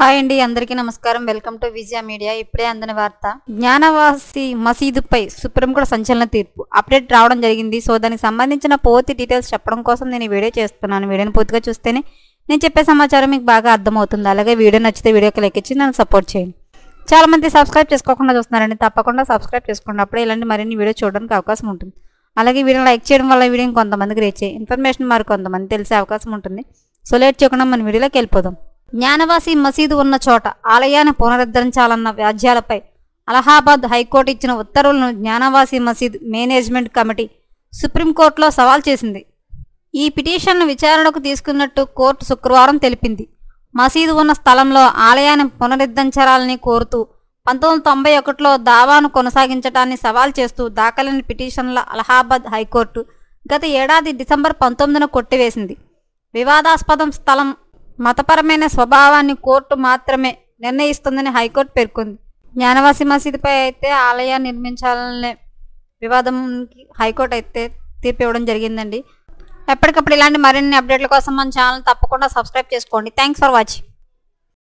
Hi అండి, అందరికీ నమస్కారం. Welcome to Vijaya media. ఇప్పుడే అందిన వార్త. జ్ఞానవాసి మసీదుపై సుప్రీంకోర్టు సంచలన తీర్పు అప్డేట్ రావడం జరిగింది. సో దానికి సంబంధించిన పూర్తి డీటెయిల్స్ చెప్పడం కోసం నేను ఈ వీడియో చేస్తున్నాను. వీడియోని పూర్తిగా చూస్తేనే నేను చెప్పే సమాచారం మీకు బాగా అర్థమవుతుంది. అలాగే వీడియో నచ్చితే వీడియోకి లైక్ ఇచ్చి నన్ను సపోర్ట్ చేయండి. చాలా మంది సబ్స్క్రైబ్ చేసుకోకుండా చూస్తున్నారండి. తప్పకుండా సబ్స్క్రైబ్ చేసుకోండి. అప్పుడే ఇలాంటి మరిన్ని వీడియో చూడడానికి అవకాశం ఉంటుంది. అలాగే వీడియో లైక్ చేయడం వల్ల వీడియో కొంతమందికి రీచ్ అయ్యే ఇన్ఫర్మేషన్ మరి కొంతమంది తెలిసే అవకాశం ఉంటుంది. సో లేట్ చేయకుండా మన వీడియోలోకి వెళ్ళిపోదాం. జ్ఞానవాసి మసీదు ఉన్న చోట ఆలయాన్ని పునరుద్ధరించాలన్న వ్యాజ్యాలపై అలహాబాద్ హైకోర్టు ఇచ్చిన ఉత్తర్వులను జ్ఞానవాసి మసీద్ మేనేజ్మెంట్ కమిటీ సుప్రీంకోర్టులో సవాల్ చేసింది. ఈ పిటిషన్ను విచారణకు తీసుకున్నట్టు కోర్టు శుక్రవారం తెలిపింది. మసీదు ఉన్న స్థలంలో ఆలయాన్ని పునరుద్ధరించాలని కోరుతూ 1991లో దావాను కొనసాగించడాన్ని సవాల్ చేస్తూ దాఖలైన పిటిషన్ల అలహాబాద్ హైకోర్టు గత ఏడాది డిసెంబర్ 19న కొట్టివేసింది. వివాదాస్పదం స్థలం మతపరమైన స్వభావాన్ని కోర్టు మాత్రమే నిర్ణయిస్తుందని హైకోర్టు పేర్కొంది. జ్ఞానవాసి మసీదుపై అయితే ఆలయాన్ని నిర్మించాలనే వివాదంకి హైకోర్టు అయితే తీర్పు ఇవ్వడం జరిగిందండి. ఎప్పటికప్పుడు ఇలాంటి మరిన్ని అప్డేట్ల కోసం మన ఛానల్ తప్పకుండా సబ్స్క్రైబ్ చేసుకోండి. Thanks for watching.